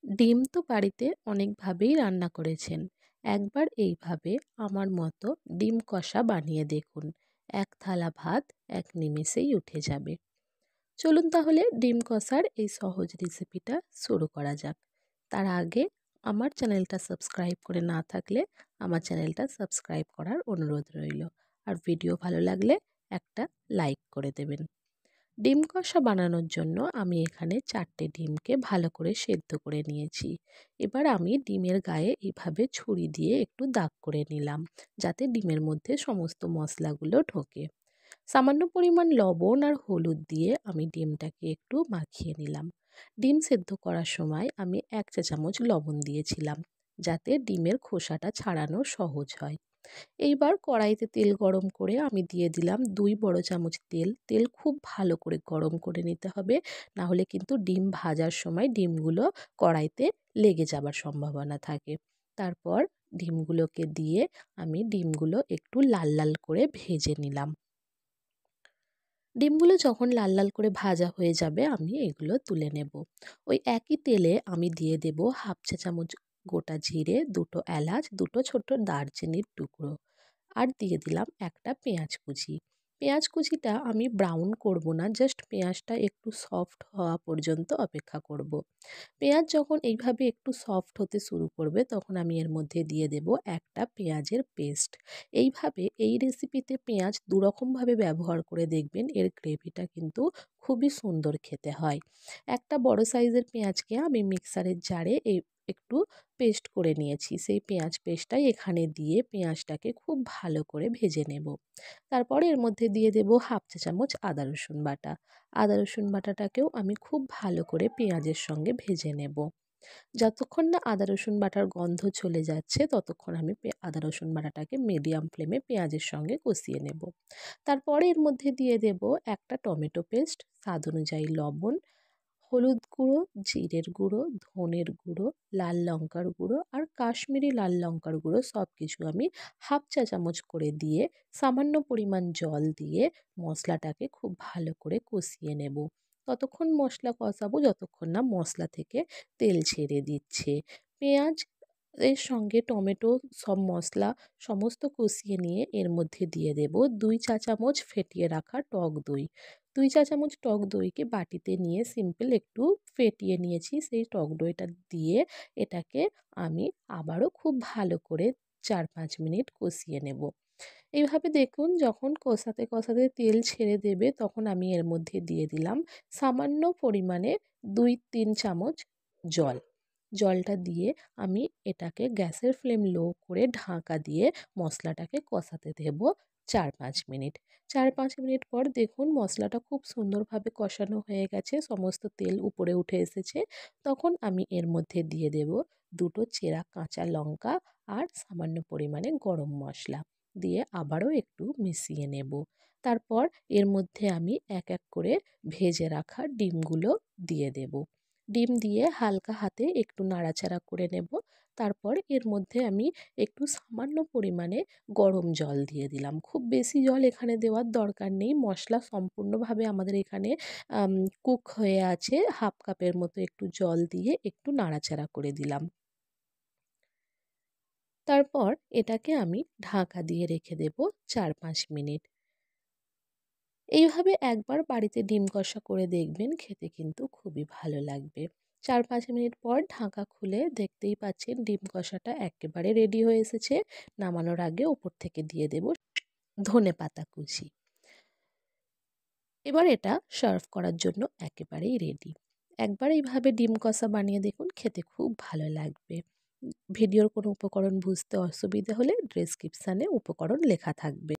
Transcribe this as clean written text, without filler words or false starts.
ডিম তো বাড়িতে অনেকভাবেই রান্না করেছেন। একবার এইভাবে আমার মতো ডিম কষা বানিয়ে দেখুন। এক থালা ভাত এক নিমেষেই উঠে যাবে। চলুন তাহলে ডিম কষার এই সহজ রেসিপিটা শুরু করা যাক। তার আগে আমার চ্যানেলটা সাবস্ক্রাইব করে না থাকলে আমার চ্যানেলটা সাবস্ক্রাইব করার অনুরোধ রইল। আর ভিডিও ভালো লাগলে একটা লাইক করে দেবেন। ডিম কষা বানানোর জন্য আমি এখানে 4টে ডিমকে ভালো করে সেদ্ধ করে নিয়েছি। এবার আমি ডিমের গায়ে এইভাবে ছুরি দিয়ে একটু দাগ করে নিলাম, যাতে ডিমের মধ্যে সমস্ত মশলাগুলো ঢোকে। সামান্য পরিমাণ লবণ আর হলুদ দিয়ে আমি ডিমটাকে একটু মাখিয়ে নিলাম। ডিম সেদ্ধ করার সময় আমি 1 চা চামচ লবণ দিয়েছিলাম, যাতে ডিমের খোসাটা ছাড়ানো সহজ হয়। এইবার কড়াইতে তেল গরম করে আমি দিয়ে দিলাম 2 বড় চামচ তেল। তেল খুব ভালো করে গরম করে নিতে হবে, না হলে কিন্তু ডিম ভাজার সময় ডিমগুলো কড়াইতে লেগে যাবার সম্ভাবনা থাকে। তারপর ডিমগুলোকে দিয়ে আমি ডিমগুলো একটু লাল লাল করে ভেজে নিলাম। ডিমগুলো যখন লাল লাল করে ভাজা হয়ে যাবে আমি এগুলো তুলে নেব। ওই একই তেলে আমি দিয়ে দেব 1/2 চা চামচ গোটা জিরে, 2টো এলাচ, 2টো ছোট দারচিনির টুকরো, আর দিয়ে দিলাম একটা পেঁয়াজ কুচি। পেঁয়াজ কুচিটা আমি ব্রাউন করব না, জাস্ট পেঁয়াজটা একটু সফট হওয়া পর্যন্ত অপেক্ষা করব। পেঁয়াজ যখন এইভাবে একটু সফট হতে শুরু করবে তখন আমি এর মধ্যে দিয়ে দেব একটা পেঁয়াজের পেস্ট। এইভাবে এই রেসিপিতে পেঁয়াজ দুরকমভাবে ব্যবহার করে দেখবেন, এর গ্রেভিটা কিন্তু খুবই সুন্দর খেতে হয়। একটা বড় সাইজের পেঁয়াজকে আমি মিক্সারের জারে একটু পেস্ট করে নিয়েছি। সেই পেঁয়াজ পেস্টটাই এখানে দিয়ে পেঁয়াজটাকে খুব ভালো করে ভেজে নেব। তারপর এর মধ্যে দিয়ে দেব 1/2 চা চামচ আদা রসুন বাটা। আদা রসুন বাটাটাকেও আমি খুব ভালো করে পেঁয়াজের সঙ্গে ভেজে নেব। যতক্ষণ না আদা রসুন বাটার গন্ধ চলে যাচ্ছে ততক্ষণ আমি আদা রসুন বাটাটাকে মিডিয়াম ফ্লেমে পেঁয়াজের সঙ্গে কষিয়ে নেব। তারপরে এর মধ্যে দিয়ে দেব একটা টমেটো পেস্ট, স্বাদ অনুযায়ী লবণ, হলুদ গুঁড়ো, জিরের গুঁড়ো, ধনের গুঁড়ো, লাল লঙ্কার গুঁড়ো আর কাশ্মীরি লাল লঙ্কার গুঁড়ো সব কিছু আমি 1/2 চা চামচ করে দিয়ে সামান্য পরিমাণ জল দিয়ে মশলাটাকে খুব ভালো করে কষিয়ে নেব। ততক্ষণ মশলা কষাবো যতক্ষণ না মশলা থেকে তেল ছেড়ে দিচ্ছে। পেঁয়াজ এর সঙ্গে টমেটো সব মশলা সমস্ত কষিয়ে নিয়ে এর মধ্যে দিয়ে দেব 2 চা চামচ ফেটিয়ে রাখা টক দই। 2 চা চামচ টক দইকে বাটিতে নিয়ে সিম্পল একটু ফেটিয়ে নিয়েছি। সেই টক দইটা দিয়ে এটাকে আমি আবারও খুব ভালো করে 4-5 মিনিট কষিয়ে নেব। এইভাবে দেখুন যখন কষাতে কষাতে তেল ছেড়ে দেবে তখন আমি এর মধ্যে দিয়ে দিলাম সামান্য পরিমাণে 2-3 চামচ জল। জলটা দিয়ে আমি এটাকে গ্যাসের ফ্লেম লো করে ঢাকা দিয়ে মশলাটাকে কষাতে দেব 4-5 মিনিট। 4-5 মিনিট পর দেখুন মশলাটা খুব সুন্দরভাবে কষানো হয়ে গেছে, সমস্ত তেল উপরে উঠে এসেছে। তখন আমি এর মধ্যে দিয়ে দেব 2টো চেরা কাঁচা লঙ্কা আর সামান্য পরিমাণে গরম মশলা দিয়ে আবারও একটু মিশিয়ে নেব। তারপর এর মধ্যে আমি এক এক করে ভেজে রাখা ডিমগুলো দিয়ে দেব। ডিম দিয়ে হালকা হাতে একটু নাড়াচাড়া করে নেব। তারপর এর মধ্যে আমি একটু সামান্য পরিমাণে গরম জল দিয়ে দিলাম। খুব বেশি জল এখানে দেওয়ার দরকার নেই। মশলা সম্পূর্ণভাবে আমাদের এখানে কুক হয়ে আছে। 1/2 কাপের মতো একটু জল দিয়ে একটু নাড়াচাড়া করে দিলাম। তারপর এটাকে আমি ঢাকা দিয়ে রেখে দেব 4-5 মিনিট। এইভাবে একবার বাড়িতে ডিম কষা করে দেখবেন, খেতে কিন্তু খুবই ভালো লাগবে। 4-5 মিনিট পর ঢাকা খুলে দেখতেই পাচ্ছেন ডিম কষাটা একেবারে রেডি হয়ে এসেছে। নামানোর আগে ওপর থেকে দিয়ে দেব ধনেপাতা কুচি। এবার এটা সার্ভ করার জন্য একেবারেই রেডি। একবার এইভাবে ডিম কষা বানিয়ে দেখুন, খেতে খুব ভালো লাগবে। ভিডিওর কোনো উপকরণ বুঝতে অসুবিধা হলে ডেসক্রিপশানে উপকরণ লেখা থাকবে।